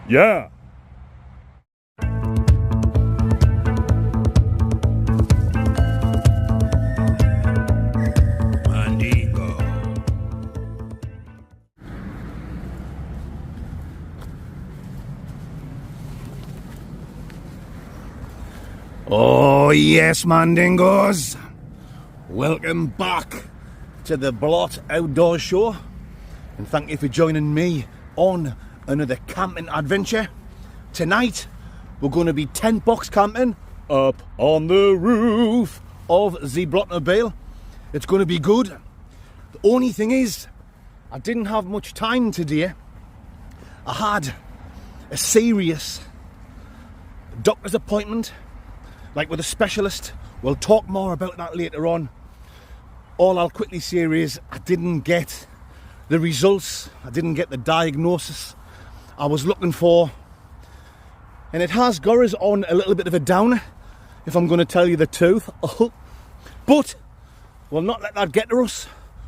Yeah. Mandingo. Oh yes, Mandingos! Welcome back to the Blot Outdoors Show, and thank you for joining me on another camping adventure. Tonight we're going to be tent box camping up on the roof of the Blotmobile. It's going to be good. The only thing is, I didn't have much time today. I had a serious doctor's appointment, like with a specialist. We'll talk more about that later on. All I'll quickly say is I didn't get the results, I didn't get the diagnosis I was looking for, and it has got us on a little bit of a downer, if I'm going to tell you the truth. But we'll not let that get to us.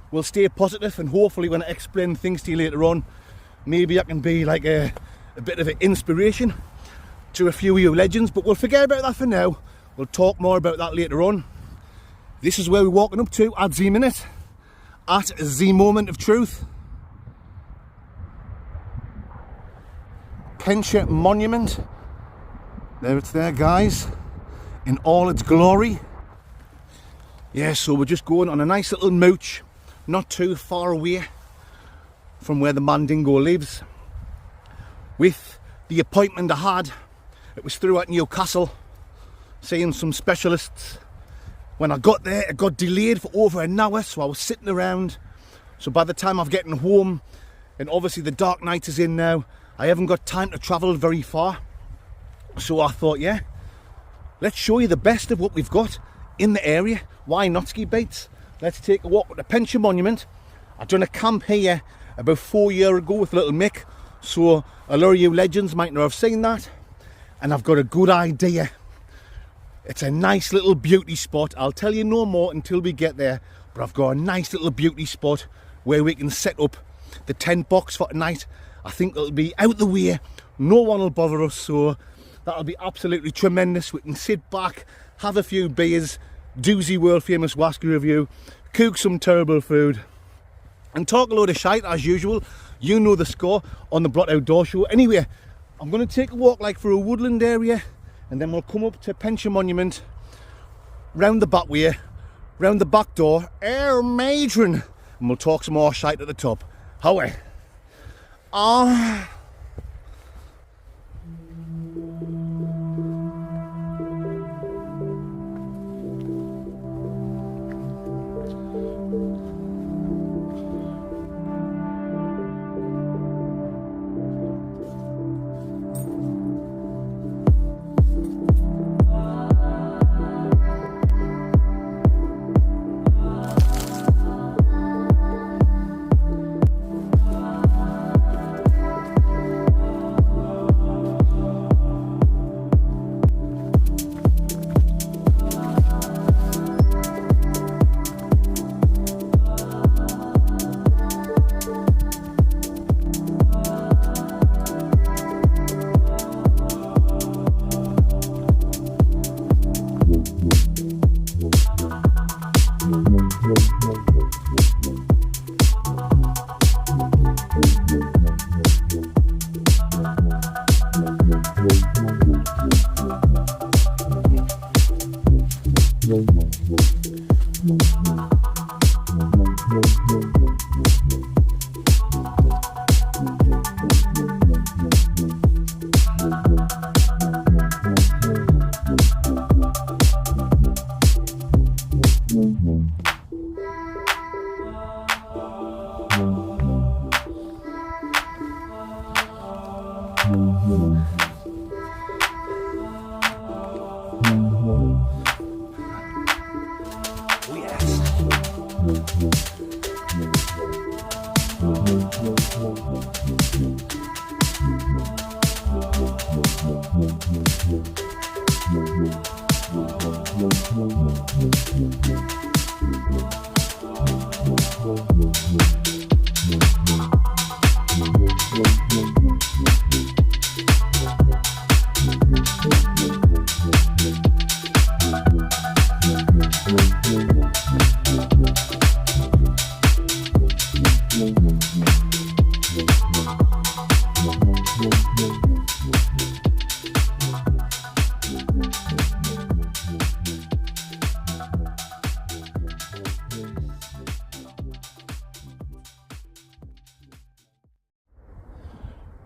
We'll stay positive, and hopefully when I explain things to you later on, maybe I can be like a bit of an inspiration to a few of you legends. But we'll forget about that for now. We'll talk more about that later on. This is where we're walking up to at the minute, at the moment of truth. Penshire Monument. There it's there, guys, in all its glory. Yeah, so we're just going on a nice little mooch, not too far away from where the Mandingo lives. With the appointment I had, it was through at Newcastle, seeing some specialists. When I got there, it got delayed for over an hour, so I was sitting around. So by the time I'm getting home, and obviously the dark night is in now, I haven't got time to travel very far. So I thought, yeah, let's show you the best of what we've got in the area. Why not, ski baits? Let's take a walk at the Penshire Monument. I've done a camp here about 4 years ago with little Mick, so a lot of you legends might not have seen that. And I've got a good idea. It's a nice little beauty spot. I'll tell you no more until we get there, but I've got a nice little beauty spot where we can set up the tent box for tonight. I think it'll be out the way, no one will bother us, so that'll be absolutely tremendous. We can sit back, have a few beers, do the world famous Wasky review, cook some terrible food, and talk a load of shite as usual. You know the score on the Blot Outdoor Show. Anyway, I'm going to take a walk like through a woodland area, and then we'll come up to Penshire Monument, round the back way, round the back door, Matron, and we'll talk some more shite at the top. Howie.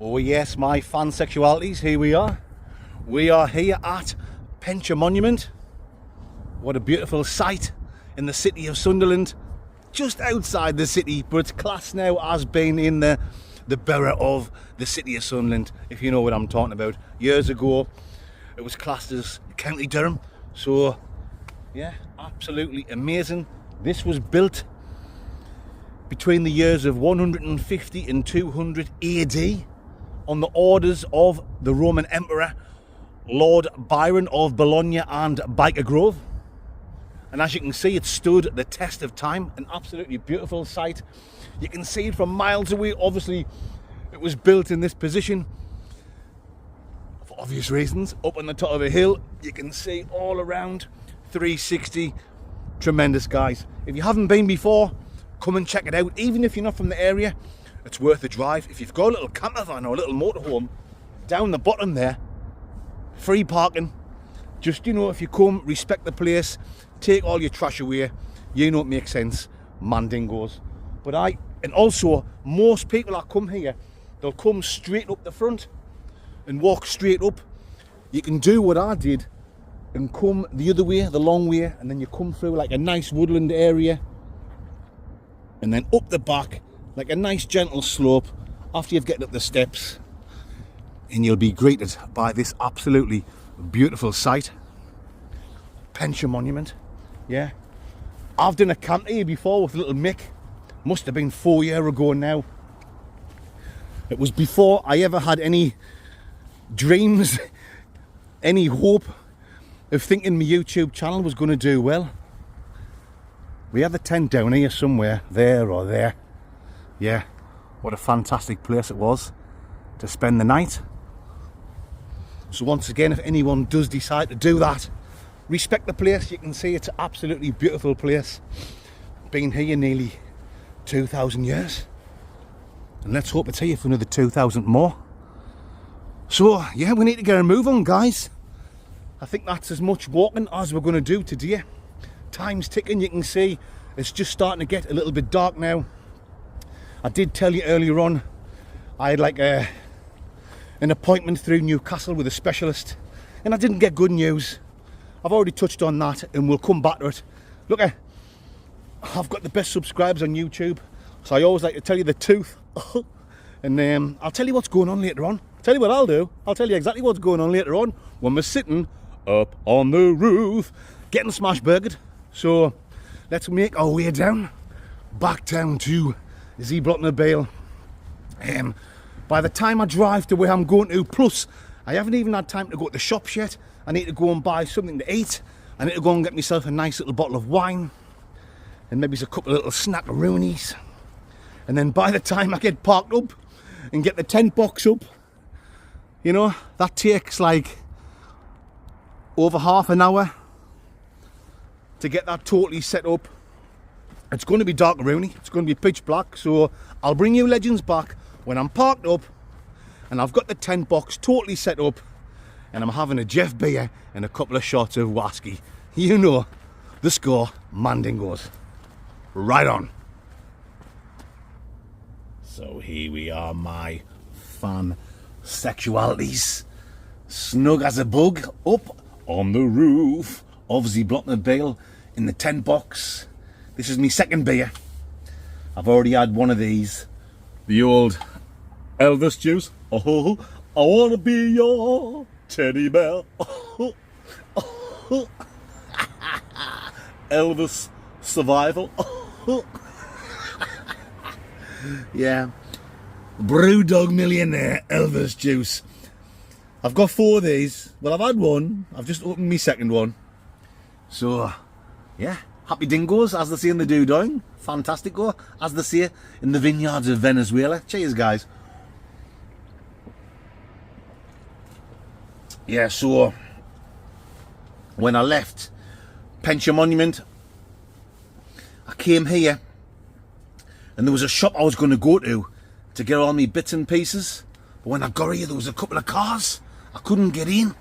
Oh yes, my fan sexualities, here we are. We are here at Penchure Monument. What a beautiful sight in the city of Sunderland. Just outside the city, but it's classed now as being in the borough of the city of Sunderland, if you know what I'm talking about. Years ago, it was classed as County Durham. So, yeah, absolutely amazing. This was built between the years of 150 and 200 AD on the orders of the Roman Emperor Lord Byron of Bologna and Byker Grove. And as you can see, it stood the test of time. An absolutely beautiful sight. You can see it from miles away. Obviously, it was built in this position for obvious reasons. Up on the top of a hill, you can see all around. 360. Tremendous, guys. If you haven't been before, come and check it out. Even if you're not from the area, it's worth a drive. If you've got a little camper van or a little motorhome, down the bottom there, free parking. Just, you know, if you come, respect the place, take all your trash away, you know it makes sense. Mandingos. And also, most people that come here, they'll come straight up the front and walk straight up. You can do what I did and come the other way, the long way, and then you come through like a nice woodland area and then up the back like a nice gentle slope after you've gotten up the steps, and you'll be greeted by this absolutely beautiful sight. Penchure Monument. Yeah, I've done a camp here before with little Mick. Must have been 4 years ago now. It was before I ever had any dreams, any hope of thinking my YouTube channel was going to do well. We have the tent down here somewhere, there or there. Yeah, what a fantastic place it was to spend the night. So once again, if anyone does decide to do that, respect the place. You can see it's an absolutely beautiful place. Been here nearly 2,000 years. And let's hope it's here for another 2,000 more. So, yeah, we need to get a move on, guys. I think that's as much walking as we're going to do today. Time's ticking, you can see. It's just starting to get a little bit dark now. I did tell you earlier on, I had like an appointment through Newcastle with a specialist, and I didn't get good news. I've already touched on that, and we'll come back to it. Look, I've got the best subscribers on YouTube, so I always like to tell you the truth. And I'll tell you what's going on later on. Tell you what I'll do. I'll tell you exactly what's going on later on when we're sitting up on the roof getting smash burgered. So let's make our way down, back down to Zeeblotner Bale. By the time I drive to where I'm going to, plus I haven't even had time to go to the shops yet. I need to go and buy something to eat. I need to go and get myself a nice little bottle of wine and maybe a couple of little snackaroonies. And then by the time I get parked up and get the tent box up, you know, that takes like over half an hour to get that totally set up. It's going to be dark Rooney, it's going to be pitch black, so I'll bring you legends back when I'm parked up and I've got the tent box totally set up and I'm having a Jeff beer and a couple of shots of whiskey. You know the score, Mandingos. Right on. So here we are, my fan sexualities. Snug as a bug up on the roof of Zeeblotner Bale in the tent box. This is my second beer. I've already had one of these. The old Elvis juice. Oh, I want to be your teddy bear. Oh, oh. Elvis survival. Oh. Yeah. Brewdog Millionaire Elvis juice. I've got 4 of these. Well, I've had one. I've just opened my second one. So, yeah. Happy dingoes, as they say in the Dewdown. Fantastico, as they say in the vineyards of Venezuela. Cheers, guys. Yeah, so when I left Penchure Monument, I came here and there was a shop I was going to go to get all my bits and pieces. But when I got here, there was a couple of cars. I couldn't get in.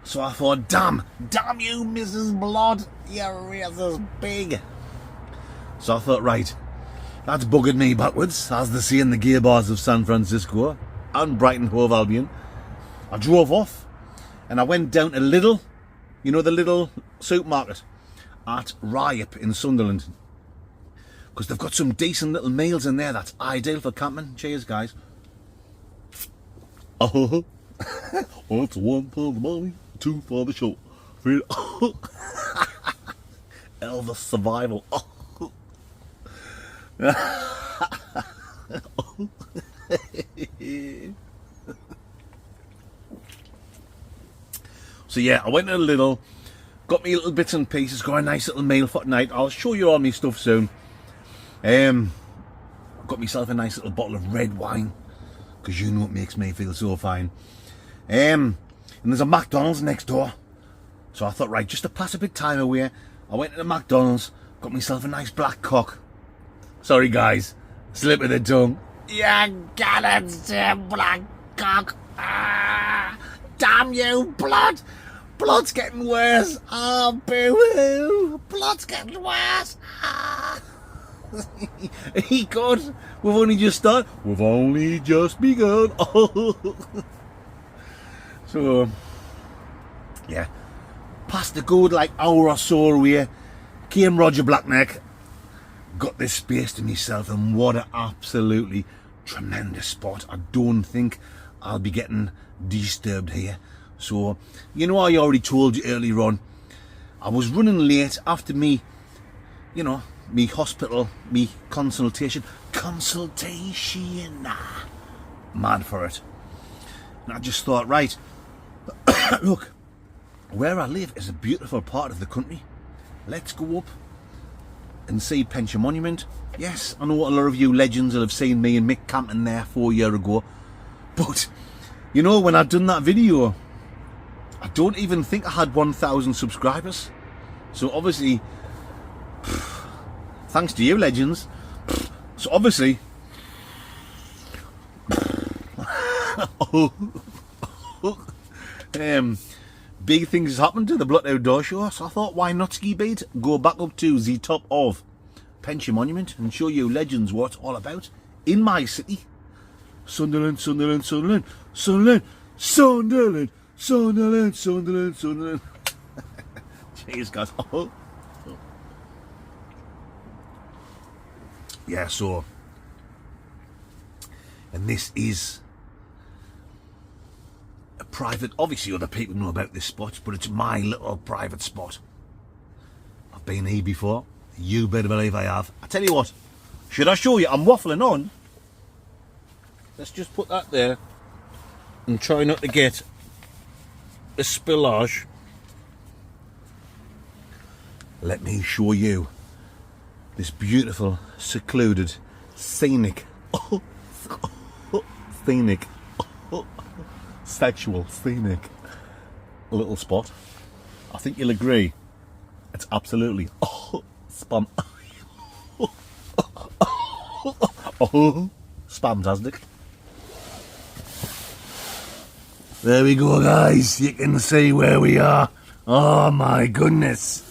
So I thought, damn you, Mrs. Blood, your razor's big. So I thought, right, That's buggered me backwards, as they say in the gay bars of San Francisco and Brighton Hove Albion. I drove off and I went down to Lidl, you know, the Lidl supermarket at Ryhope in Sunderland, because they've got some decent little meals in there that's ideal for camping. Cheers, guys. Oh, it's one for the money, two for the show. Three. Elvis Survival. So yeah, I went to Lidl, got me little bits and pieces, got a nice little meal for tonight. I'll show you all my stuff soon. Got myself a nice little bottle of red wine, because you know it makes me feel so fine. And there's a McDonald's next door, so I thought, right, just to pass a bit time away, I went to the McDonald's, got myself a nice black cock. Sorry guys, slip of the tongue. You got it, black cock. Ah, damn you, blood. Blood's getting worse. Oh, boo-hoo. Blood's getting worse. Ah. He good. We've only just started. We've only just begun. Oh. So, yeah. Past a good like hour or so away, came Roger Blackneck. Got this space to myself, and what an absolutely tremendous spot. I don't think I'll be getting disturbed here. So, you know, I already told you earlier on, I was running late after me, you know, me hospital, me consultation, mad for it. And I just thought, right, look, where I live is a beautiful part of the country. Let's go up and see Pension Monument. Yes, I know a lot of you legends will have seen me and Mick camping there 4 years ago, but you know, when I'd done that video, I don't even think I had 1,000 subscribers. So obviously, thanks to you legends. So obviously, big things has happened to the Blot Outdoor Show, so I thought, why not ski beat? Go back up to the top of Pension Monument and show you legends what it's all about in my city. Sunderland, Sunderland, Sunderland, Sunderland, Sunderland, Sunderland, Sunderland, Sunderland. Cheers, guys. Oh. Yeah, so, and this is a private, obviously other people know about this spot, but it's my little private spot. I've been here before, you better believe I have. I tell you what, should I show you? I'm waffling on. Let's just put that there and try not to get a spillage. Let me show you this beautiful, secluded, scenic, sexual, scenic little spot. I think you'll agree, it's absolutely spam. Spamtastic. There we go, guys. You can see where we are. Oh my goodness.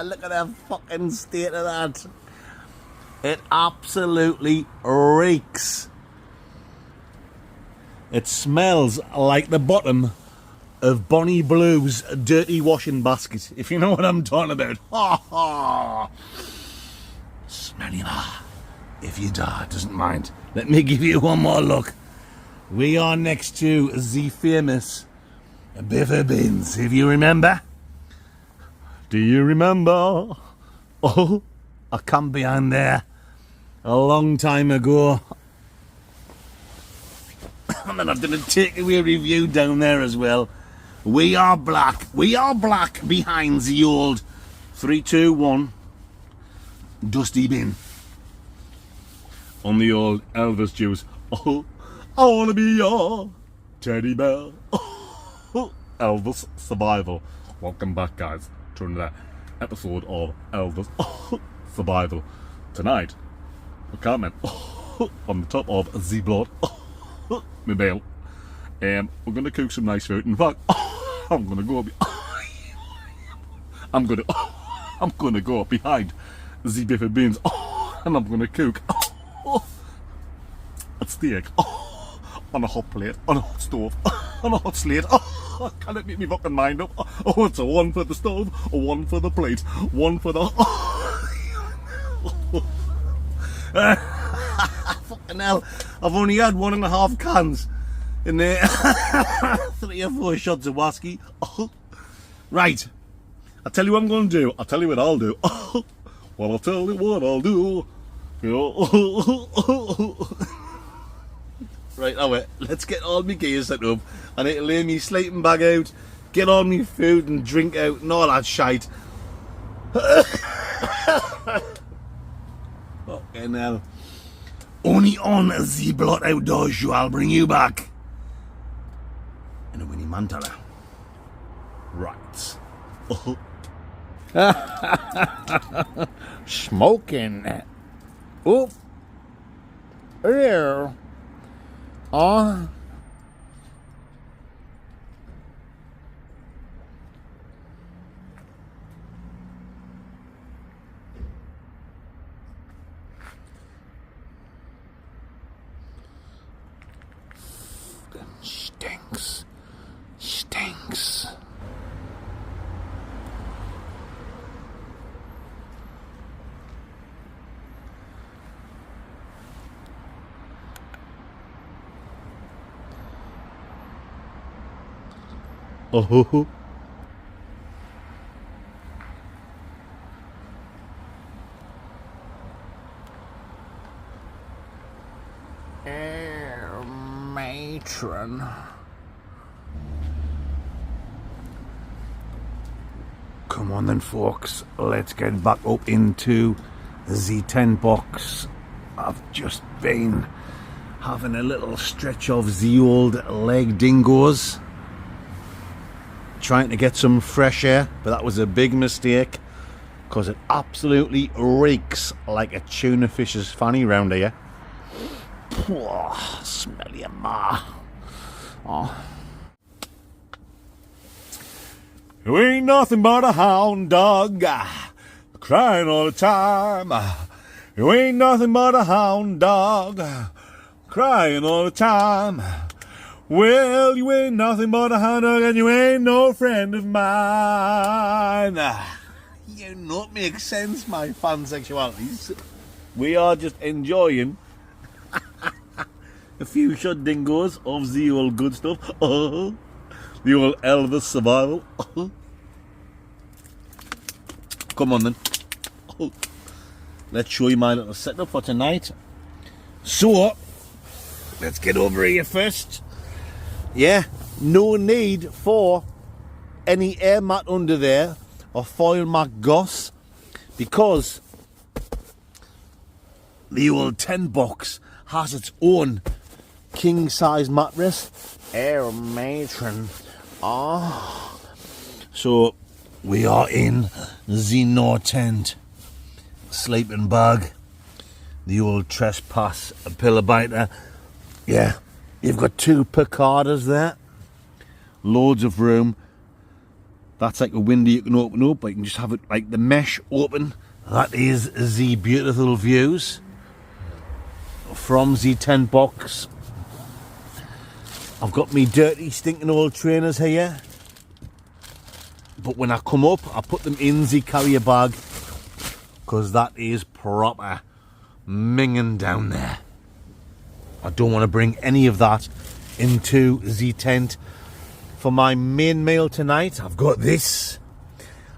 Look at the fucking state of that. It absolutely reeks. It smells like the bottom of Bonnie Blue's dirty washing basket, if you know what I'm talking about. Smelly that. If you die, doesn't mind. Let me give you one more look. We are next to the famous Biffy Bins, if you remember. Do you remember? Oh, I camped behind there a long time ago. And then I've done a takeaway review down there as well. We are black behind the old 321 dusty bin. On the old Elvis juice. Oh, I wanna be your teddy bear. Oh, Elvis Survival. Welcome back, guys, to another episode of Elvis Survival. Tonight, we're coming on the top of the Blood my bale. We're gonna cook some nice food. In fact, I'm gonna go behind the beef and beans. Oh, and I'm gonna cook a steak on a hot plate, on a hot stove, on a hot slate. I can't make me fucking mind up. Oh, it's a one for the stove, a one for the plate, one for the. Fucking hell! I've only had 1.5 cans in there. 3 or 4 shots of whiskey. Right. I'll tell you what I'm going to do. I'll tell you what I'll do. Well, I'll tell you what I'll do. Right, now let's get all my gear set up. I need to lay me sleeping bag out, get all my food and drink out and all that shite. Fucking hell. Only on the Blot Outdoors show I'll bring you back. In a Winnie Mantala. Right. Smoking. Oh. There. Oh. Stinks. Stinks. Oh. Matron. Come on then, folks. Let's get back up into the tent box. I've just been having a little stretch of the old leg dingoes, trying to get some fresh air, but that was a big mistake because it absolutely reeks like a tuna fish's fanny round here. Oh, smell your ma. Oh. You ain't nothing but a hound dog, crying all the time. You ain't nothing but a hound dog, crying all the time. Well, you ain't nothing but a hound dog and you ain't no friend of mine. You know it makes sense, my pansexualities. We are just enjoying a few shot dingoes of the old good stuff. The old Elvis survival. Come on then. Let's show you my little setup for tonight. So, let's get over here first. Yeah, no need for any air mat under there or foil mat goss because the old tent box has its own king size mattress. Air matron. Ah. So we are in the no tent. Sleeping bag. The old trespass pillow biter. Yeah. You've got 2 picadas there. Loads of room. That's like a window you can open up, but you can just have it like the mesh open. That is the beautiful views from the tent box. I've got me dirty stinking old trainers here, but when I come up I put them in the carrier bag because that is proper minging down there. I don't want to bring any of that into the tent. For my main meal tonight I've got this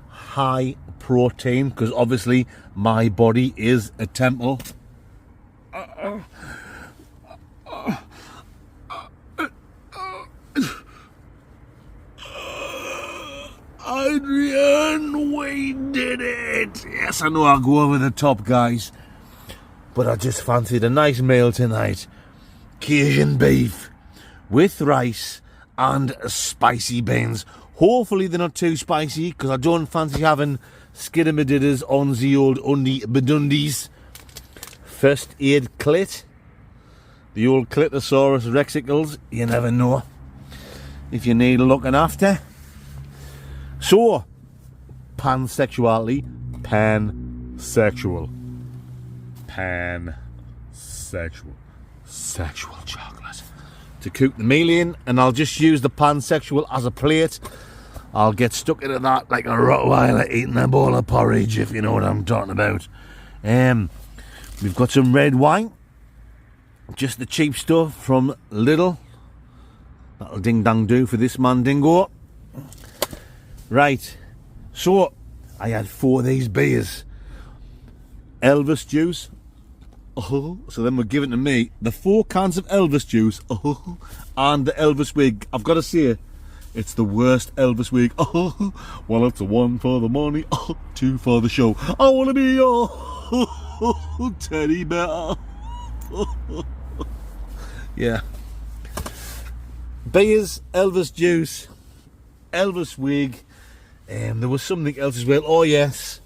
high protein because obviously my body is a temple. Adrian, we did it! Yes, I know I'll go over the top, guys, but I just fancied a nice meal tonight. Cajun beef with rice and spicy beans. Hopefully they're not too spicy because I don't fancy having skidamadidders on the old undie bedundies. First aid clit. The old Clitosaurus rexicles. You never know if you need looking after. So, pansexuality, sexual. Pansexual. Sexual chocolate. To cook the meal in, and I'll just use the pansexual as a plate. I'll get stuck into that like a Rottweiler eating a bowl of porridge, if you know what I'm talking about. We've got some red wine. Just the cheap stuff from Lidl. That'll ding dang do for this man dingo. Right, so I had 4 of these beers. Elvis juice. Oh, so then were given to me the 4 cans of Elvis juice. Oh, and the Elvis wig. I've got to say, it's the worst Elvis wig. Oh, well, it's a 1 for the money, 2 for the show. I want to be your teddy bear. Yeah. Beers, Elvis juice, Elvis wig, there was something else as well. Oh yes,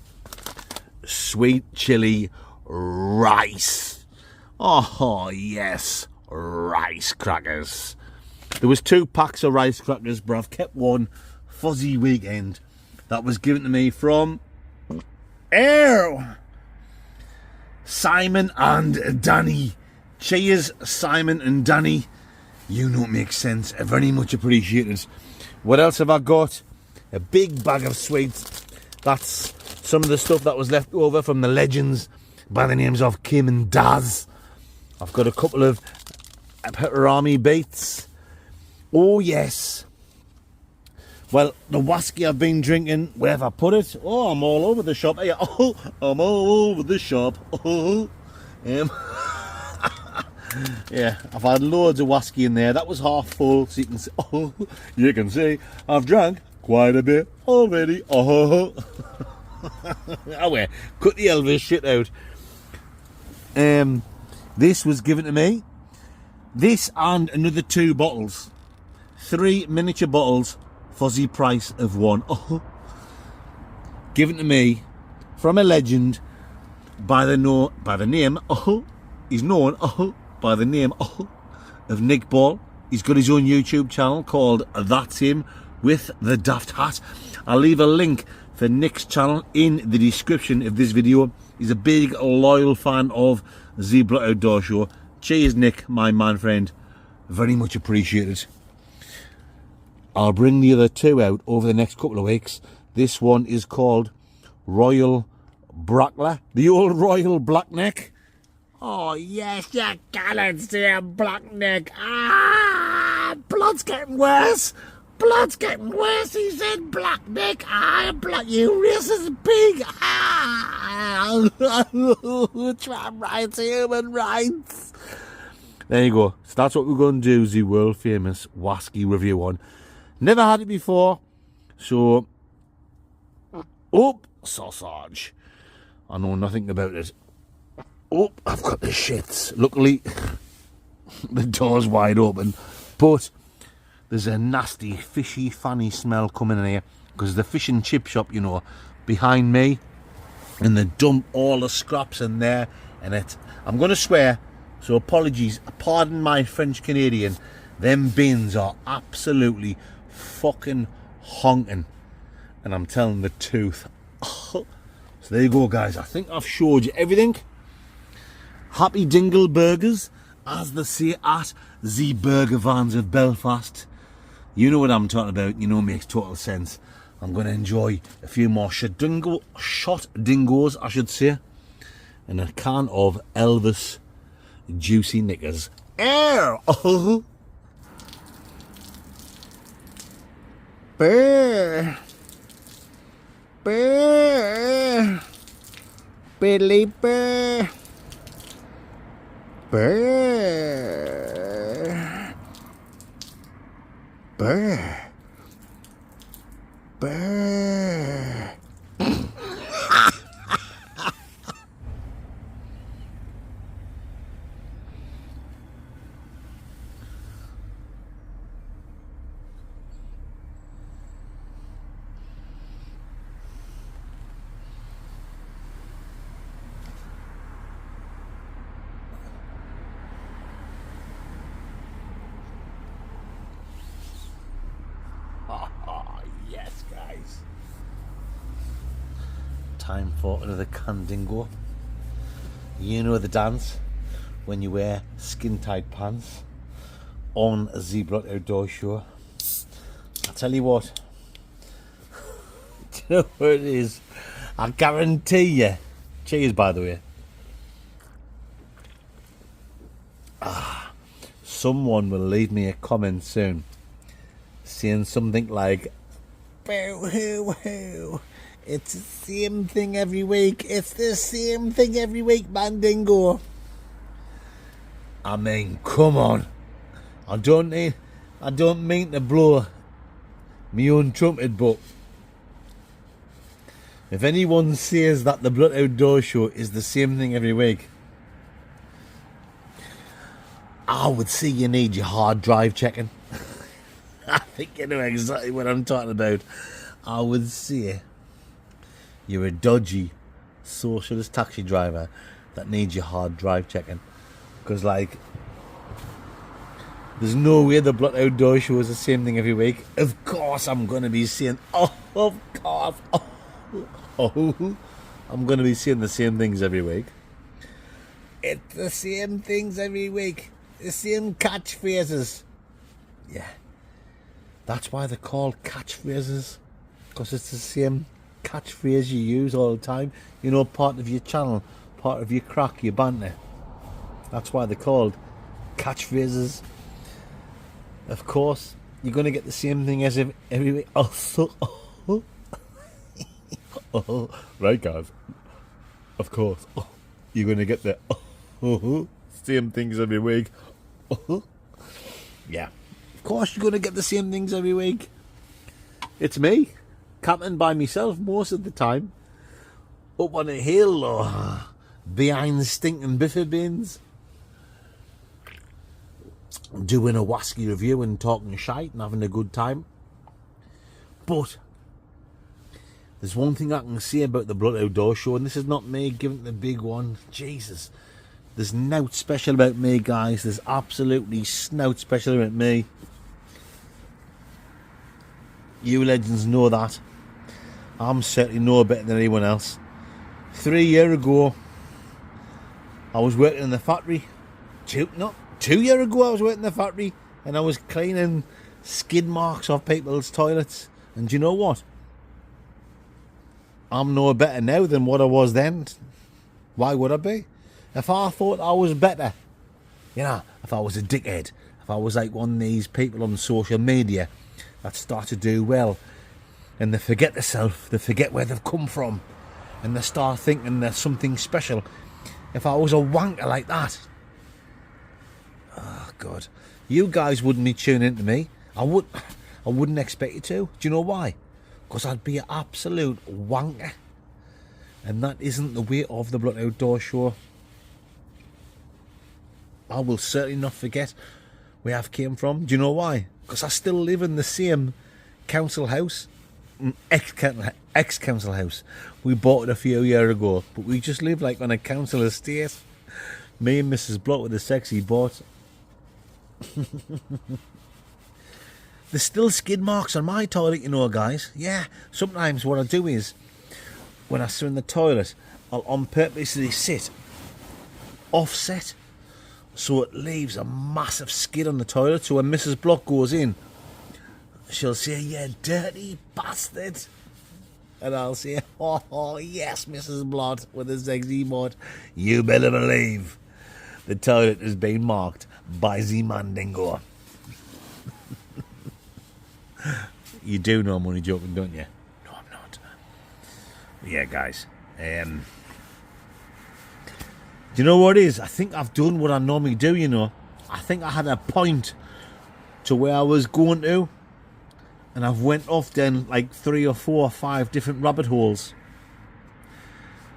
sweet chili rice. Oh yes, rice crackers. There was 2 packs of rice crackers, but I've kept one fuzzy weekend that was given to me from Simon and Danny. Cheers, Simon and Danny. You know it makes sense. Very much appreciated. What else have I got? A big bag of sweets. That's some of the stuff that was left over from the legends by the names of Kim and Daz. I've got a couple of pepperami beets. Oh yes. Well, the whiskey I've been drinking, where have I put it? Oh, I'm all over the shop. Hey, oh, I'm all over the shop. Oh, yeah, I've had loads of whiskey in there. That was half full, so you can see I've drank quite a bit already. Oh, well, cut the Elvis shit out. This was given to me. This and another 2 bottles, 3 miniature bottles, fuzzy price of 1. Oh, given to me from a legend by the name. Oh, he's known. Oh, by the name of Nick Ball. He's got his own YouTube channel called That's Him with the Daft Hat. I'll leave a link for Nick's channel in the description of this video. He's a big loyal fan of Zebra Outdoor Show. Cheers Nick, my man friend. Very much appreciated. I'll bring the other 2 out over the next couple of weeks. This one is called Royal Brackler, the old Royal Blackneck. Oh yes, you can't see a Blackneck. Ah, blood's getting worse. Blood's getting worse. He said Blackneck. Ah, black you racist pig. Ah, tram rights, human rights. There you go. So that's what we're going to do. The world famous whiskey review on. Never had it before. So, sausage. I know nothing about it. Oh, I've got the shits. Luckily, the door's wide open, but there's a nasty, fishy, funny smell coming in here because the fish and chip shop, you know, behind me, and they dump all the scraps in there, and I'm going to swear, so apologies, pardon my French Canadian, them bins are absolutely fucking honking, and I'm telling the truth. So there you go, guys. I think I've showed you everything. Happy Dingle Burgers, as they say at the Burger Vans of Belfast. You know what I'm talking about. You know it makes total sense. I'm going to enjoy a few more shot dingoes, I should say, and a can of Elvis Juicy Knickers. Air! Oh! Bear! Bear! Billy Bear! Bear! Bear! Bear! Time for another Candingo. You know the dance when you wear skin-tight pants on a Zebra outdoor show. I tell you what, do you know what it is? I guarantee you. Cheers, by the way. Someone will leave me a comment soon saying something like, "Boo hoo hoo, it's the same thing every week. It's the same thing every week, Mandingo." I mean, come on. I don't mean to blow my own trumpet, but if anyone says that the Blood Outdoor Show is the same thing every week, I would say you need your hard drive checking. I think you know exactly what I'm talking about. I would say you're a dodgy socialist taxi driver that needs your hard drive checking. Because, like, there's no way the Blood Outdoor Show is the same thing every week. Of course I'm going to be saying, I'm going to be saying the same things every week. It's the same things every week. The same catchphrases. Yeah. That's why they're called catchphrases. Because it's the same catchphrase you use all the time. You know, part of your channel, part of your crack, your banter. That's why they're called catchphrases. Of course, you're going to get the same thing as every week. Right, guys. Of course, you're going to get the same things every week. Yeah. Of course, you're going to get the same things every week. It's me, camping by myself most of the time, up on a hill or behind stinking biffa bins, doing a wasky review and talking shite and having a good time. But there's one thing I can say about the Blood Outdoor Show, and this is not me giving the big one. Jesus. There's nout special about me, guys. There's absolutely snout special about me. You legends know that. I'm certainly no better than anyone else. 3 years ago, I was working in the factory. 2 years ago I was working in the factory and I was cleaning skid marks off people's toilets. And do you know what? I'm no better now than what I was then. Why would I be? If I thought I was better, you know, if I was a dickhead, if I was like one of these people on social media that start to do well and they forget themselves, they forget where they've come from, and they start thinking they're something special. If I was a wanker like that, oh God, you guys wouldn't be tuning into me. I wouldn't expect you to. Do you know why? Because I'd be an absolute wanker, and that isn't the way of the Blood Outdoor Show. I will certainly not forget where I've came from. Do you know why? Because I still live in the same council house, ex-council house. We bought it a few years ago, but we just live like on a council estate. Me and Mrs. Block with the sexy bought. There's still skid marks on my toilet, you know, guys. Yeah, sometimes what I do is, when I sit in the toilet, I'll on purposely sit offset, so it leaves a massive skid on the toilet. So when Mrs. Block goes in, she'll say, "You dirty bastard." And I'll say, "Oh yes, Mrs. Block with a sexy mod. You better believe the toilet has been marked by the Mandingo." You do know I'm only joking, don't you? No, I'm not. Yeah, guys. Do you know what it is? I think I've done what I normally do, you know. I think I had a point to where I was going to, and I've went off then like 3 or 4 or 5 different rabbit holes,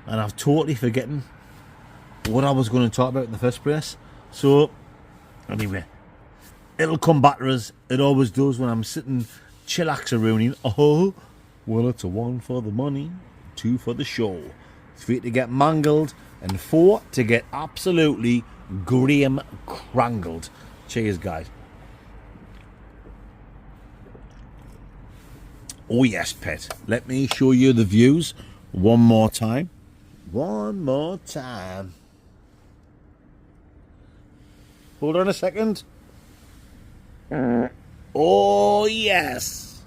and I've totally forgotten what I was going to talk about in the first place. So anyway, it'll come back to us. It always does when I'm sitting chillax-a-rooning. Oh, well, it's a 1 for the money, 2 for the show, 3 to get mangled, and 4 to get absolutely Graham crangled. Cheers, guys. Oh yes, pet. Let me show you the views One more time. One more time. Hold on a second. Oh, yes.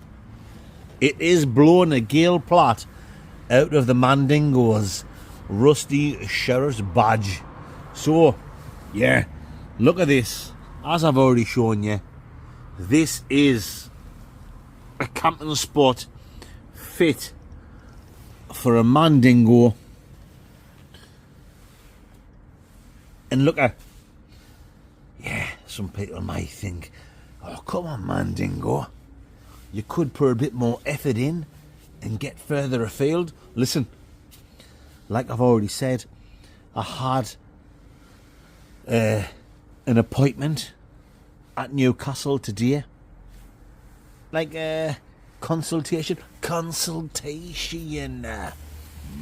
It is blowing a Gale Platt out of the Mandingo's rusty sheriff's badge. So, yeah, look at this. As I've already shown you, this is a camping spot fit for a Mandingo. And look at, yeah, some people might think, oh, come on, Mandingo. You could put a bit more effort in and get further afield. Listen, like I've already said, I had an appointment at Newcastle today. Like a consultation.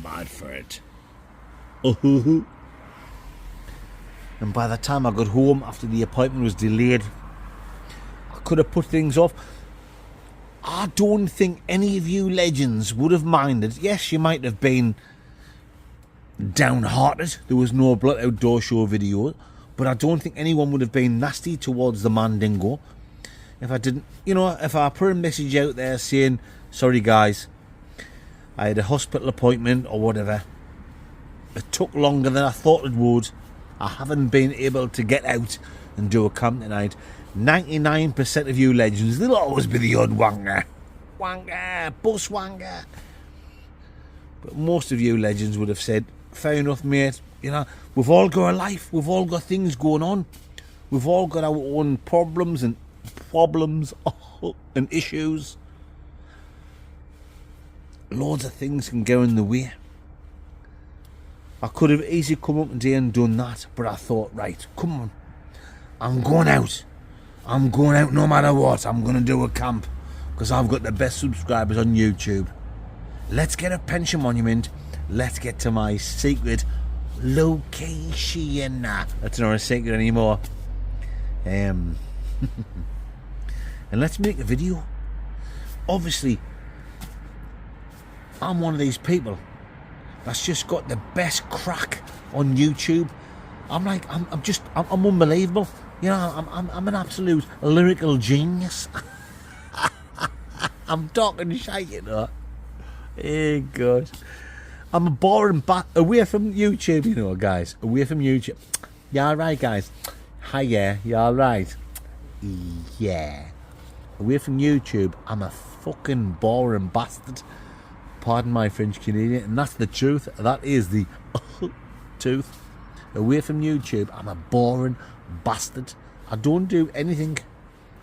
Mad for it. And by the time I got home after the appointment was delayed, I could have put things off. I don't think any of you legends would have minded. Yes, you might have been downhearted. There was no Blood Outdoor Show video. But I don't think anyone would have been nasty towards the Mandingo if I didn't, if I put a message out there saying, sorry guys, I had a hospital appointment or whatever. It took longer than I thought it would. I haven't been able to get out and do a camp tonight. 99% of you legends, there'll always be the odd wanger, bus wanger. But most of you legends would have said, fair enough, mate. We've all got a life. We've all got things going on. We've all got our own problems and issues. Loads of things can go in the way. I could have easily come up today and done that, but I thought, right, come on. I'm going out. I'm going out no matter what. I'm going to do a camp because I've got the best subscribers on YouTube. Let's get a pension monument. Let's get to my secret location. That's not a secret anymore. And let's make a video. Obviously, I'm one of these people that's just got the best crack on YouTube. I'm unbelievable. I'm an absolute lyrical genius. I'm talking shite, Hey, God. I'm a boring away from YouTube, guys. Away from YouTube. You alright, guys? Hi, yeah. You alright? Yeah. Away from YouTube, I'm a fucking boring bastard. Pardon my French Canadian. And that's the truth. That is the truth. Away from YouTube, I'm a boring bastard. I don't do anything.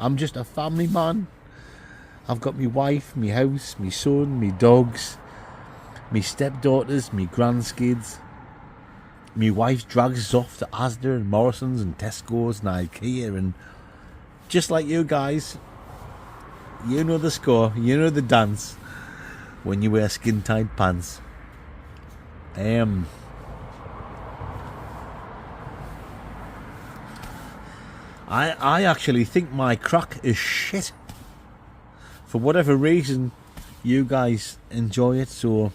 I'm just a family man. I've got my wife, my house, my son, my dogs, my stepdaughters, my grandkids. My wife drags us off to Asda and Morrison's and Tesco's and IKEA, and just like you guys, you know the score, you know the dance when you wear skin-tight pants. I actually think my crack is shit. For whatever reason, you guys enjoy it, so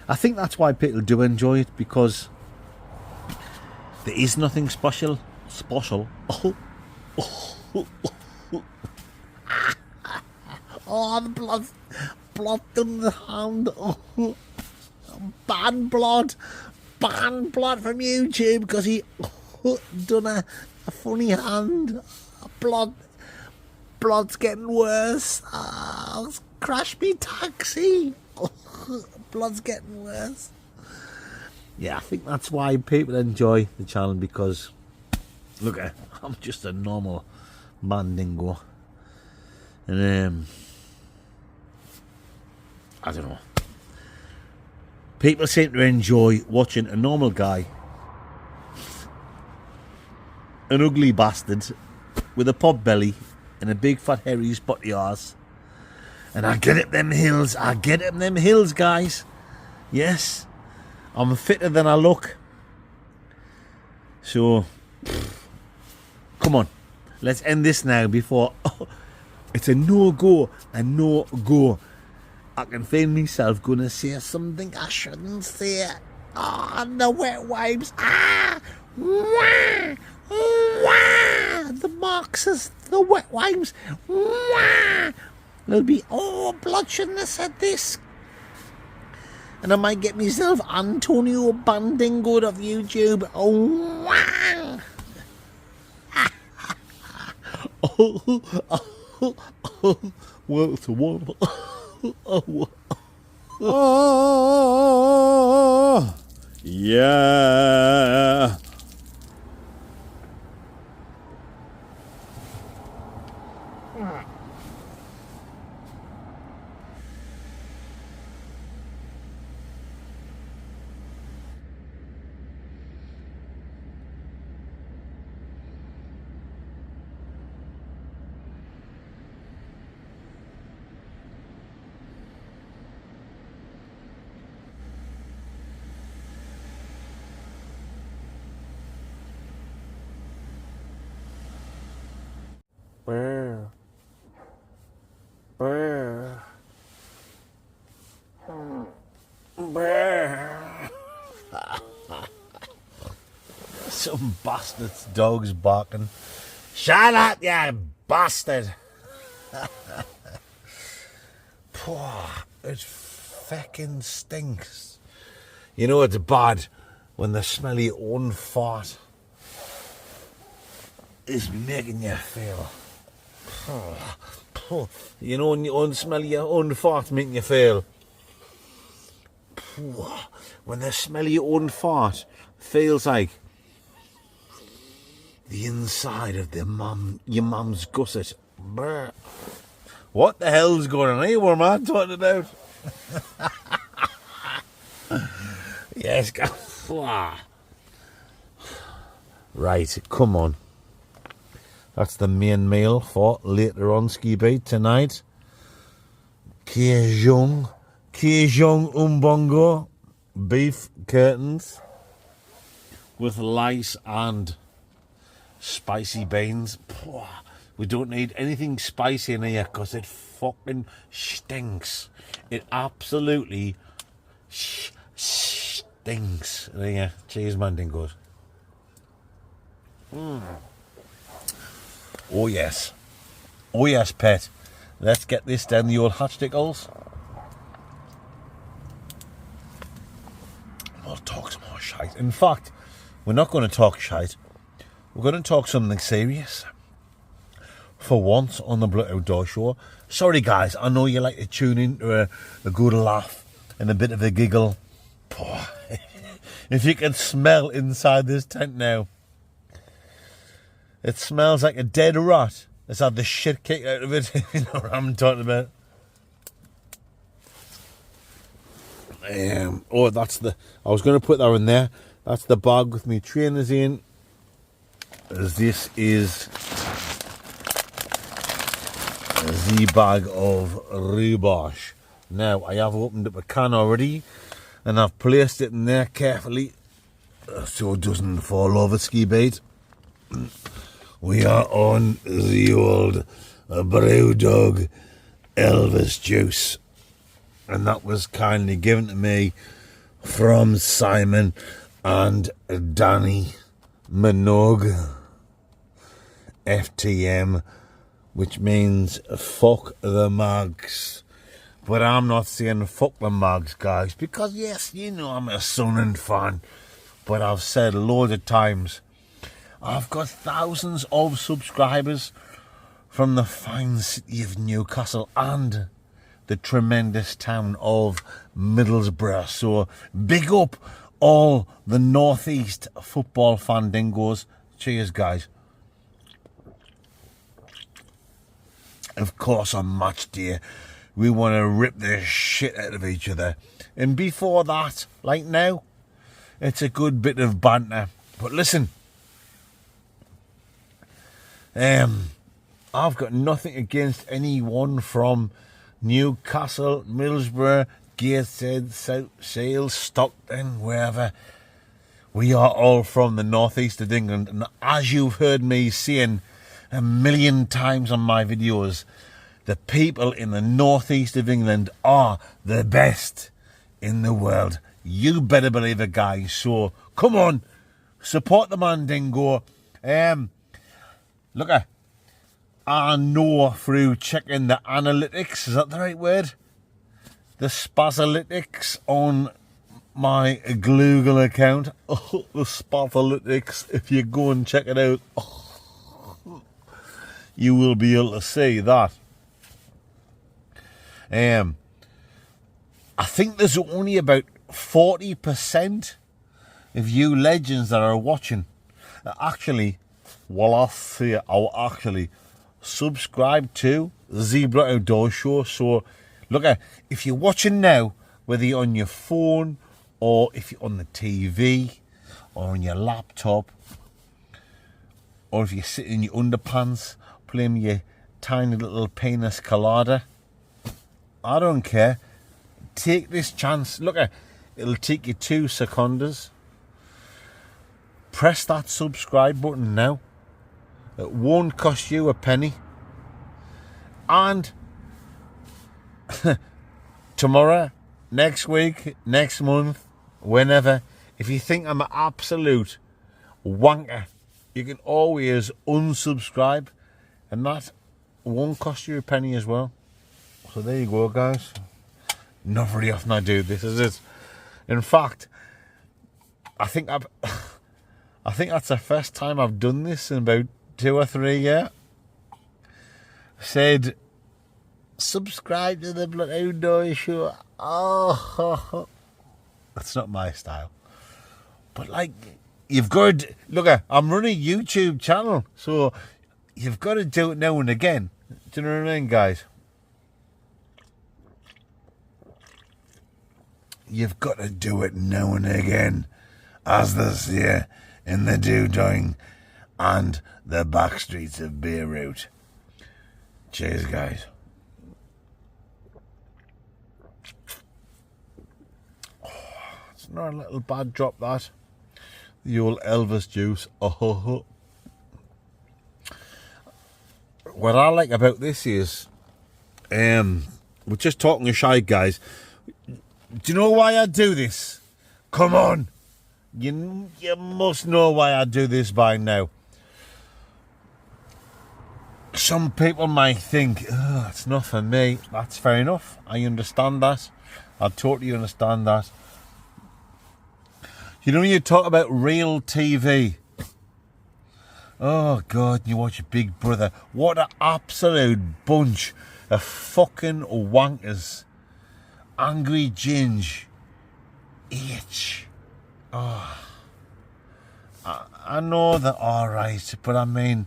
I think that's why people do enjoy it, because there is nothing special. Oh, the blood in the hand. Oh, banned blood from YouTube because he done a funny hand. Blood's getting worse. Oh, crash me taxi. Blood's getting worse. Yeah, I think that's why people enjoy the channel, because look, I'm just a normal Mandingo, and I don't know. People seem to enjoy watching a normal guy, an ugly bastard with a pot belly and a big fat hairy spotty arse. And I get up them hills. Guys. Yes, I'm fitter than I look. So, come on, let's end this now before it's a no-go. I can feel myself gonna say something I shouldn't say. Ah, the wet wipes. Ah, wah, wah. The Marxists, the wet wipes. Wah. There'll be bloodshodness at this. And I might get myself Antonio Bandingo of YouTube. Oh, wow. Well, it's a one. Oh, yeah. Brr. Brr. Brr. Some bastard's dog's barking. Shut up, you bastard! Poor, it fucking stinks. You know it's bad when the smell of your own fart is making you feel. You know when your own smell of your own fart making you feel. When the smell of your own fart feels like the inside of your mum's gusset. Brr. What the hell's going on here? What am I talking about? Yes, right, come on. That's the main meal for later on Ski Beat tonight. Kejong Umbongo beef curtains with lice and spicy beans. We don't need anything spicy in here because it fucking stinks. It absolutely stinks in here. Cheers, Mandingos. Oh yes. Oh yes, pet. Let's get this down the old hatchtickles. We'll talk some more shite. In fact, we're not going to talk shite. We're going to talk something serious. For once on the Blut Outdoor Show. Sorry guys, I know you like to tune in to a good laugh and a bit of a giggle. If you can smell inside this tent now. It smells like a dead rat that's had the shit kicked out of it. You know what I'm talking about? That's the... I was going to put that in there. That's the bag with me trainers in. This is the bag of Rhubarb. Now, I have opened up a can already and I've placed it in there carefully so it doesn't fall over Ski Bait. We are on the old Brewdog Elvis juice, and that was kindly given to me from Simon and Danny Minogue, FTM, which means fuck the mugs. But I'm not saying fuck the mugs, guys, because yes, you know I'm a Sunderland fan, but I've said loads of times, I've got thousands of subscribers from the fine city of Newcastle and the tremendous town of Middlesbrough. So big up all the Northeast football fandingos. Cheers, guys. Of course, on match day, we want to rip the shit out of each other. And before that, like now, it's a good bit of banter. But listen, I've got nothing against anyone from Newcastle, Middlesbrough, Gateshead, South Shields, Stockton, wherever. We are all from the northeast of England, and as you've heard me saying a million times on my videos, the people in the northeast of England are the best in the world. You better believe it, guys. So come on, support the Mandingo. Look at, I know through checking the analytics, is that the right word? The Spazalytics on my Google account. Oh, the Spazalytics. If you go and check it out, you will be able to see that. I think there's only about 40% of you legends that are watching that actually, well, I'll actually subscribe to the Zebra Outdoor Show. So look at, if you're watching now, whether you're on your phone or if you're on the TV or on your laptop, or if you're sitting in your underpants playing your tiny little penis colada, I don't care. Take this chance. Look at, it'll take you 2 seconds. Press that subscribe button now. It won't cost you a penny. And tomorrow, next week, next month, whenever, if you think I'm an absolute wanker, you can always unsubscribe, and that won't cost you a penny as well. So there you go, guys. Not very often I do this, is it? In fact, I think that's the first time I've done this in about 2 or 3 years. Said, subscribe to the Blood Outdoor Show. Oh, that's not my style. But like, you've got to, look, I'm running a YouTube channel, so you've got to do it now and again. Do you know what I mean, guys? You've got to do it now and again, as this here in the Dewdown and the back streets of Beirut. Cheers, guys. Oh, it's not a little bad drop, that. The old Elvis juice. Oh. What I like about this is, we're just talking to shy guys. Do you know why I do this? Come on. You must know why I do this by now. Some people might think, oh, it's not for me. That's fair enough. I understand that. I totally understand that. You know, when you talk about real TV, oh God, you watch Big Brother. What an absolute bunch of fucking wankers. Angry Ginge. H. Oh. I know they're alright, but I mean,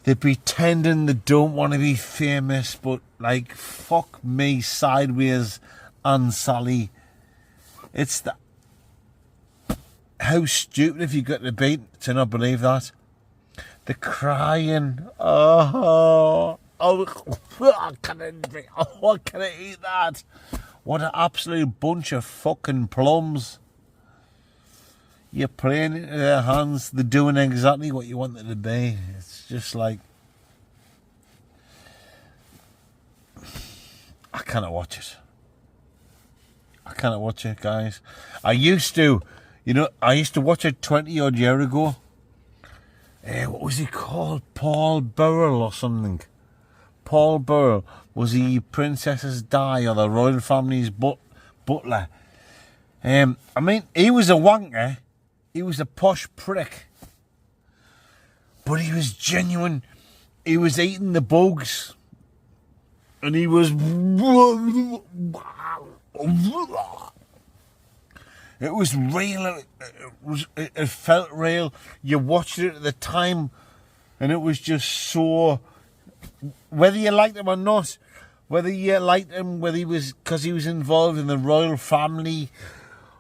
they're pretending they don't want to be famous, but like, fuck me sideways and Sally. It's the... How stupid have you got to be to not believe that? The crying. Oh, can I eat that? What an absolute bunch of fucking plums. You're playing into their hands. They're doing exactly what you want them to be. It's just like... I cannot watch it. I cannot watch it, guys. I used to watch it 20 odd years ago. What was he called? Paul Burrell or something. Paul Burrell. Was he Princess's Di or the royal family's butler? I mean, he was a wanker. He was a posh prick. But he was genuine. He was eating the bugs. And he was... It was real. It felt real. You watched it at the time, and it was just so... Whether you liked him or not, whether you liked him, whether he was because he was involved in the royal family,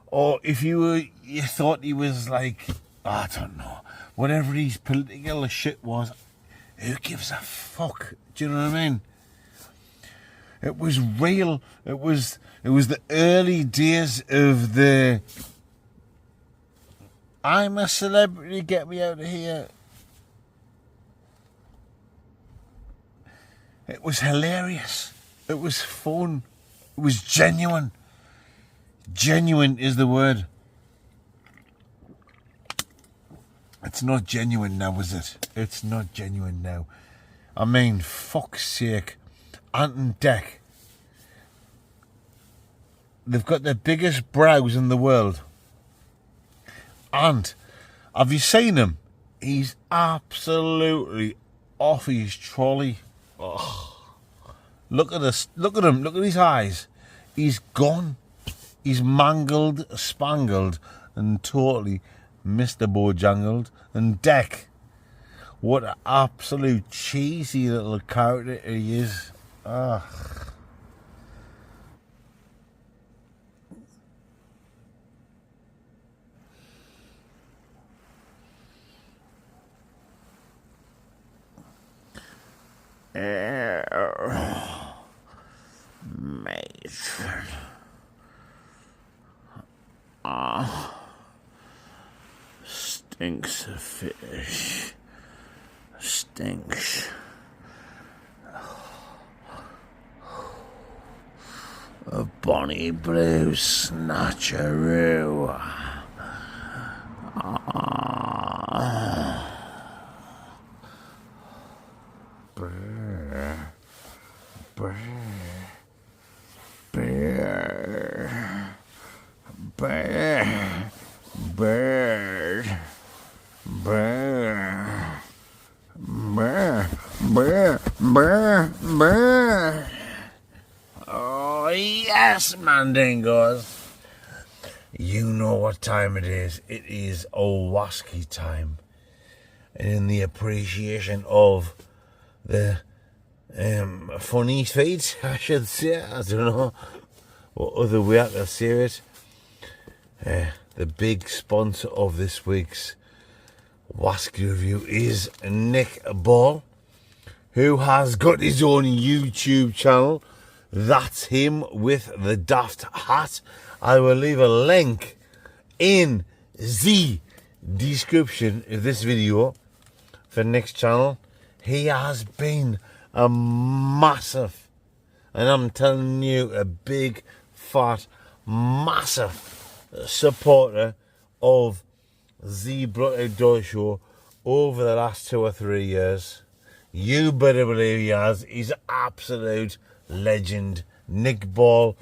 or if you thought he was like, I don't know, whatever his political shit was, who gives a fuck? Do you know what I mean? It was real. It was the early days of the I'm a celebrity, get me out of here. It was hilarious. It was fun. It was genuine. Genuine is the word. It's not genuine now, is it? It's not genuine now. I mean, fuck's sake. Ant and Dec. They've got the biggest brows in the world. Ant, have you seen him? He's absolutely off his trolley. Oh. Look at this. Look at him. Look at his eyes. He's gone. He's mangled, spangled, and totally Mr. Bojangled. And Dec, what an absolute cheesy little character he is. Ah. Matron. Stinks of fish. Stinks. A bonny blue snatcheroo. Bear. Oh yes, Mandingos. You know what time it is. It is Owaski time. And in the appreciation of the funny feet, I should say. I don't know what other way I can say it. The big sponsor of this week's Wasky Review is Nick Ball, who has got his own YouTube channel. That's him with the daft hat. I will leave a link in the description of this video for Nick's channel. He has been a massive, and I'm telling you, a big, fat, massive supporter of the Blood Outdoors Show over the last 2 or 3 years. You better believe he has. He's absolute legend. Nick Ball.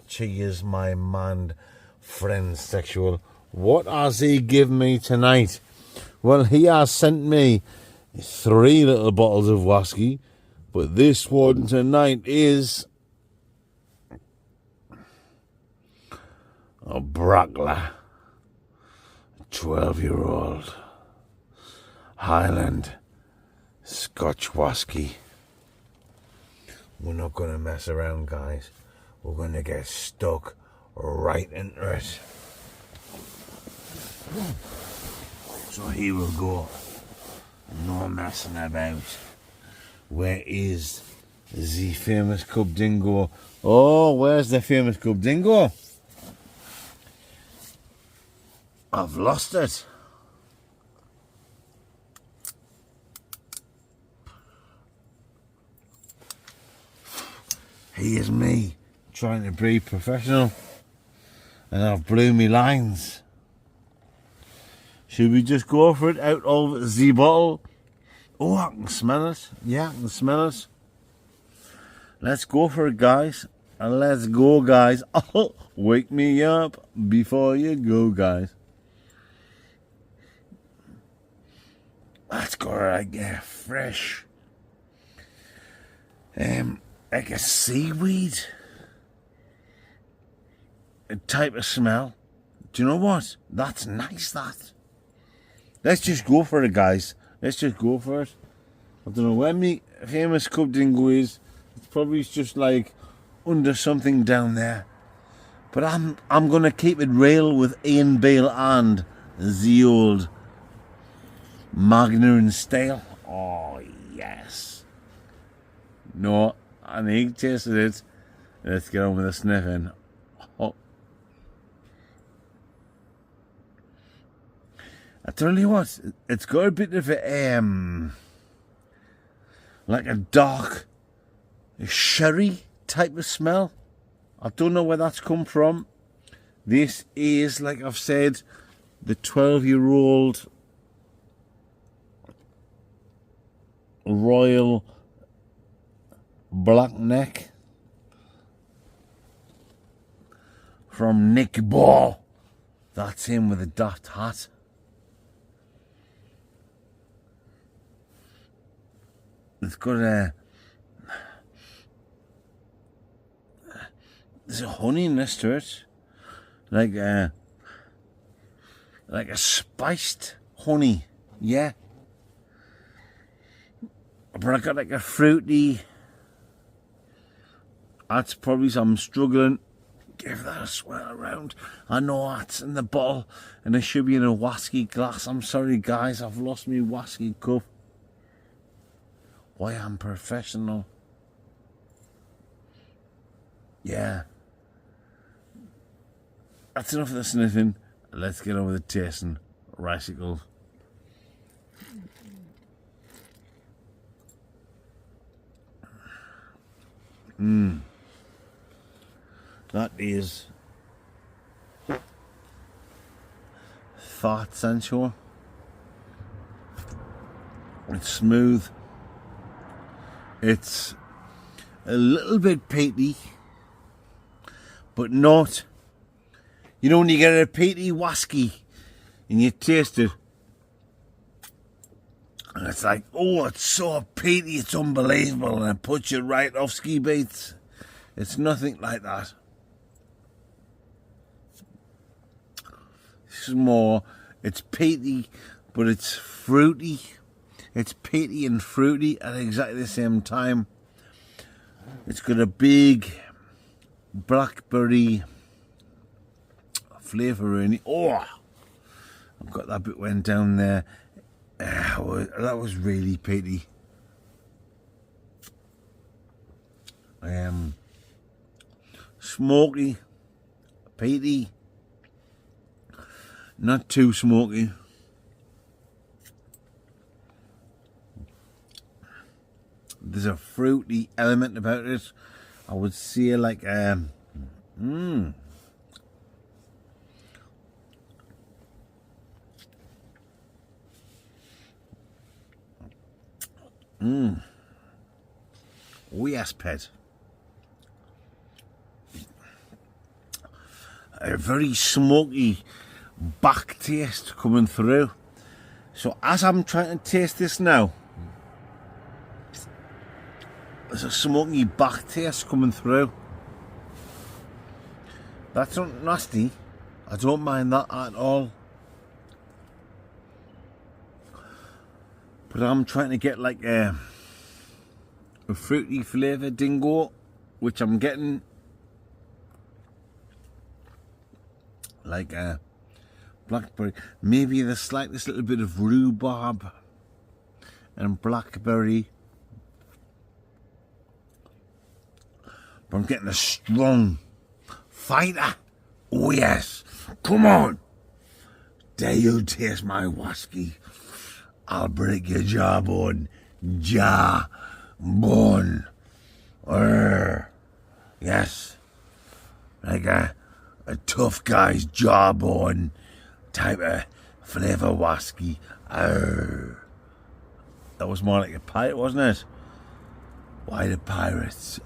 Cheers, my man, friend sexual. What has he given me tonight? Well, he has sent me 3 little bottles of whiskey, but this one tonight is a Brackla 12-year-old Highland Scotch whiskey. We're not going to mess around, guys. We're going to get stuck right into it. So here we'll go. No messing about. Where is the famous Cub Dingo? Oh, where's the famous Cub Dingo? I've lost it. Here's me trying to be professional, and I've blew me lines. Should we just go for it out of the bottle? Oh, I can smell it. Yeah, I can smell it. Let's go for it, guys. And let's go, guys. Oh, wake me up before you go, guys. That's got like a fresh, like a seaweed type of smell. Do you know what? That's nice, that. Let's just go for it, guys. Let's just go for it. I don't know where me famous Cub Dingo is. It's probably just like under something down there. But I'm gonna keep it real with Ian Bale and the old Magna and Stale. Oh yes. No, I need to taste it. Let's get on with the sniffing. Oh. I tell you what, it's got a bit of a like a dark a sherry type of smell. I don't know where that's come from. This is, like I've said, the 12-year-old Royal Black Neck from Nick Ball. That's him with a daft hat. It's got there's a honeyness to it, like a spiced honey, yeah. But I got like a fruity. That's probably some struggling. Give that a swirl around. I know that's in the bottle, and it should be in a whiskey glass. I'm sorry, guys, I've lost my whiskey cup. Why, I'm professional. Yeah. That's enough of the sniffing. Let's get on with the tasting. Ricicles. That is fat sensual. It's smooth. It's a little bit peaty, but not. You know when you get a peaty whiskey and you taste it, and it's like, oh, it's so peaty, it's unbelievable, and it puts you right off ski baits. It's nothing like that. This is more, it's peaty, but it's fruity. It's peaty and fruity at exactly the same time. It's got a big blackberry flavour in it. Oh, I've got that bit went down there. That was really peaty. Smoky, peaty, not too smoky. There's a fruity element about it. I would say like Oh yes, pet. A very smoky back taste coming through. So as I'm trying to taste this now, there's a smoky back taste coming through. That's not nasty. I don't mind that at all. But I'm trying to get like a fruity flavour dingo, which I'm getting like a blackberry. Maybe the slightest little bit of rhubarb and blackberry. But I'm getting a strong fighter. Oh yes, come on. Dare you taste my whiskey? I'll break your jawbone. Jawbone. Yes. Like a tough guy's jawbone type of flavour whiskey. That was more like a pirate, wasn't it? Why the pirates?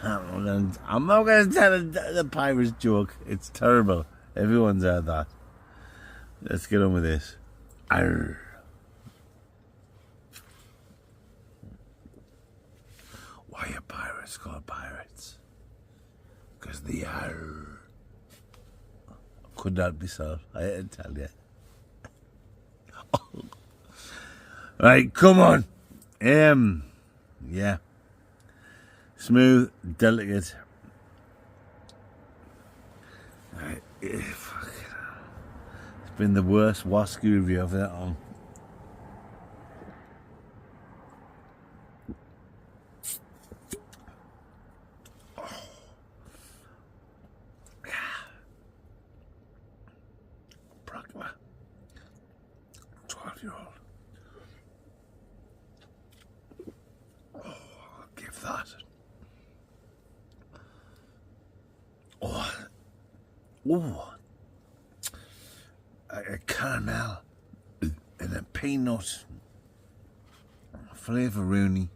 I'm not going to tell the pirates joke. It's terrible. Everyone's heard that. Let's get on with this. Arr. Why are pirates called pirates? Because they are. Could not be solved. I didn't tell you. Right, come on. Yeah. Smooth, delicate. Right, fuck it. It's been the worst whiskey review I've ever on. Bragma. 12-year-old. Oh, I'll give that Oh, a caramel and a peanut flavour Rooney.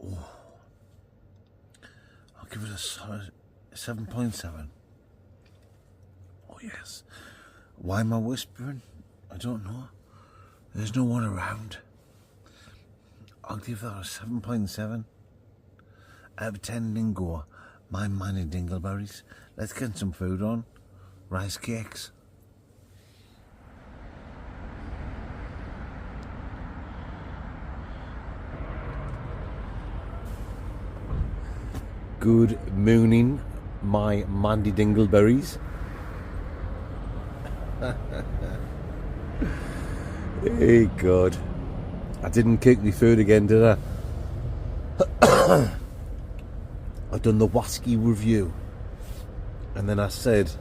Oh, I'll give it a solid 7.7. Oh yes. Why am I whispering? I don't know. There's no one around. I'll give that a 7.7 out of 10 dingo. My mighty dingleberries. Let's get some food on. Rice cakes. Good morning, my Mandy Dingleberries. Hey God, I didn't cook the food again, did I? I done the Wasky review, and then I said,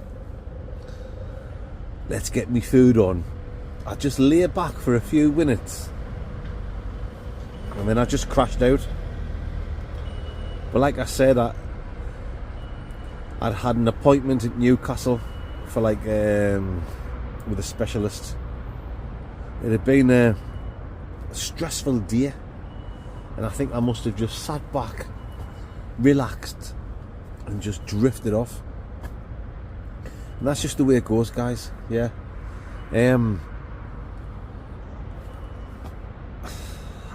let's get me food on. I just lay back for a few minutes, and then I just crashed out. But like I said, I'd had an appointment at Newcastle for with a specialist. It had been a stressful day, and I think I must have just sat back, relaxed, and just drifted off. And that's just the way it goes, guys. Yeah.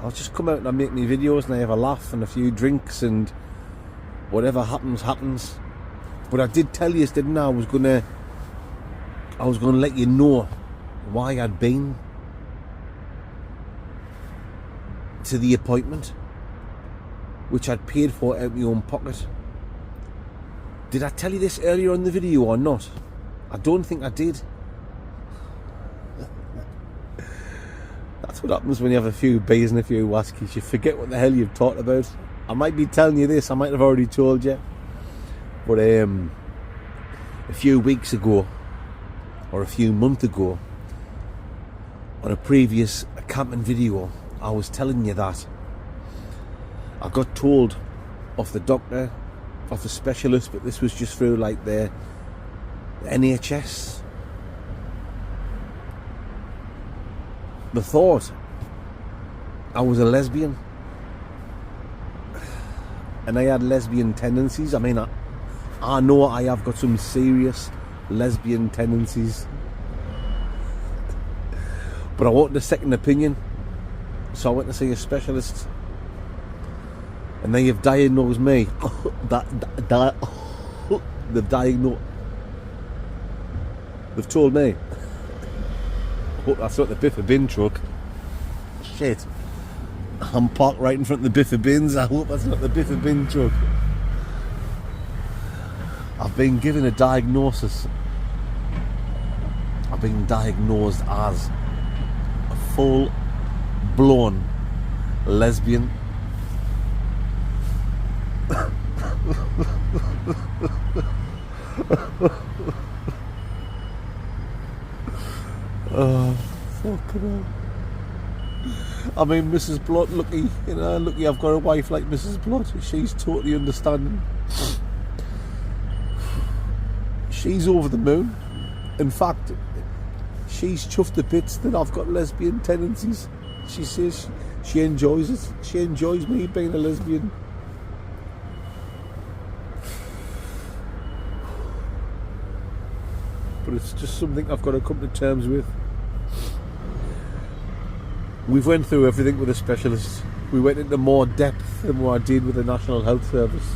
I'll just come out and I make me videos and I have a laugh and a few drinks and whatever happens, happens. But I did tell you, didn't I? I was gonna let you know why I'd been to the appointment, which I'd paid for out of my own pocket. Did I tell you this earlier in the video or not? I don't think I did. That's what happens when you have a few beers and a few whiskies. You forget what the hell you've talked about. I might be telling you this, I might have already told you. But a few weeks ago, or a few months ago, on a previous camping video, I was telling you that I got told off the doctor, off the specialist, but this was just through like the NHS. They thought I was a lesbian, and I had lesbian tendencies. I mean, I know I have got some serious lesbian tendencies, but I wanted a second opinion, so I went to see a specialist, and they have diagnosed me. They've told me. I hope that's not the Biffa bin truck. Shit. I'm parked right in front of the Biffa bins. I hope that's not the Biffa bin truck. I've been given a diagnosis. I've been diagnosed as a full-blown lesbian. Oh, fucking hell. I mean, Mrs. Blott, lucky I've got a wife like Mrs. Blott. She's totally understanding. She's over the moon. In fact, she's chuffed to bits that I've got lesbian tendencies. She says she enjoys it. She enjoys me being a lesbian. But it's just something I've got to come to terms with. We've went through everything with a specialist. We went into more depth than what I did with the National Health Service.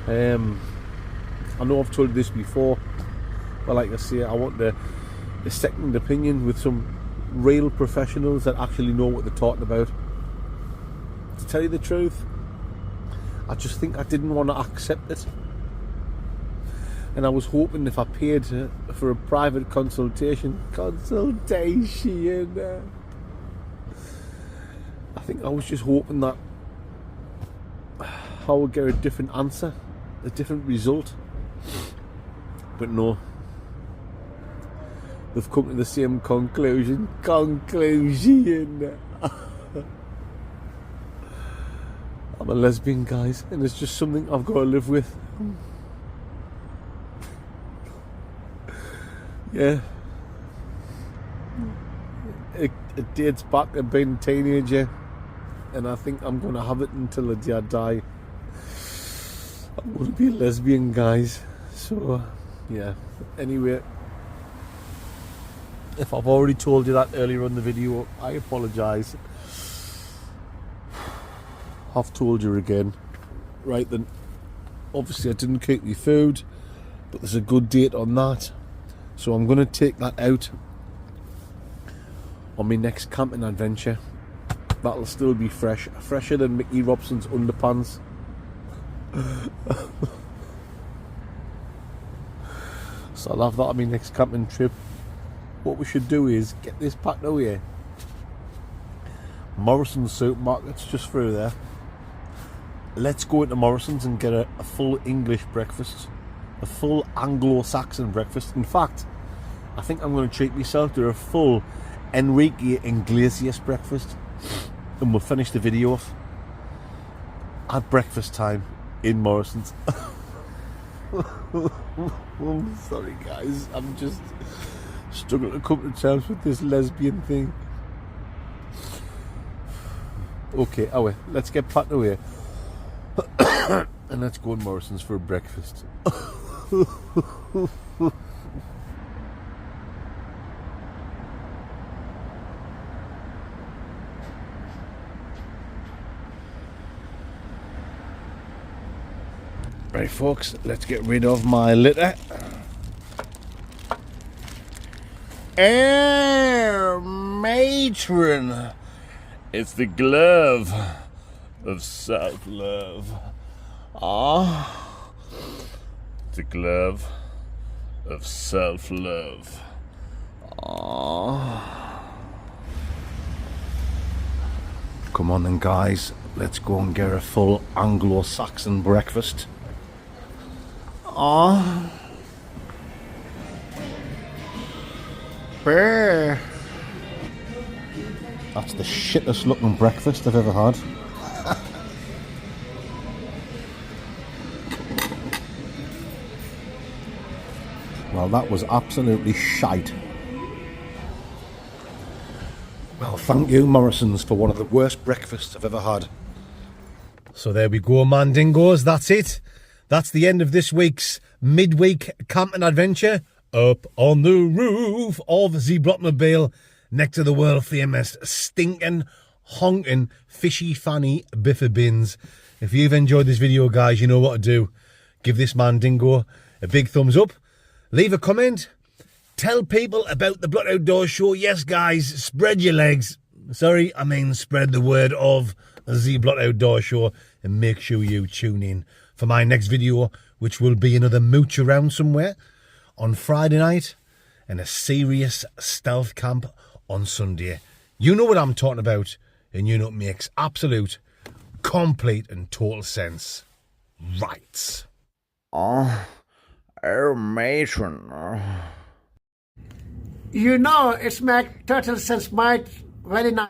I know I've told you this before, but like I say, I want a second opinion with some real professionals that actually know what they're talking about. To tell you the truth, I just think I didn't want to accept it. And I was hoping if I paid for a private consultation, I think I was just hoping that I would get a different answer, a different result. But no. They've come to the same conclusion. I'm a lesbian, guys, and it's just something I've got to live with. Yeah. It dates back to being a teenager, and I think I'm going to have it until the day I die. I'm going to be a lesbian, guys. So, yeah. Anyway, if I've already told you that earlier in the video, I apologise. I've told you again. Right then, obviously I didn't keep my food, but there's a good date on that. So I'm going to take that out on my next camping adventure. That'll still be fresh. Fresher than Mickey Robson's underpants. So I'll have that on my next camping trip. What we should do is get this packed away. Morrison's supermarket's just through there. Let's go into Morrison's and get a full English breakfast. A full Anglo-Saxon breakfast. In fact, I think I'm going to treat myself to a full Enrique Iglesias breakfast. And we'll finish the video off at breakfast time in Morrison's. I'm sorry, guys. I'm just struggling to come to terms with this lesbian thing. Okay, away. Let's get packed away. And let's go to Morrison's for breakfast. Right, folks, let's get rid of my litter. Matron, it's the glove of self-love. The glove of self-love. Come on then, guys, let's go and get a full Anglo-Saxon breakfast. Bear. That's the shittest looking breakfast I've ever had. Well, that was absolutely shite. Well, thank you, Morrison's, for one of the worst breakfasts I've ever had. So there we go, Mandingos. That's it. That's the end of this week's midweek camping adventure up on the roof of the Blockmobile next to the world famous stinking, honking, fishy fanny Biffa bins. If you've enjoyed this video, guys, you know what to do. Give this Mandingo a big thumbs up. Leave a comment. Tell people about the Blot Outdoors Show. Yes, guys, spread your legs. Sorry, I mean spread the word of the Blot Outdoors Show. And make sure you tune in for my next video, which will be another mooch around somewhere on Friday night and a serious stealth camp on Sunday. You know what I'm talking about, and you know it makes absolute, complete and total sense. Right. Oh, matron. You know, it's make total sense, mate. Very nice.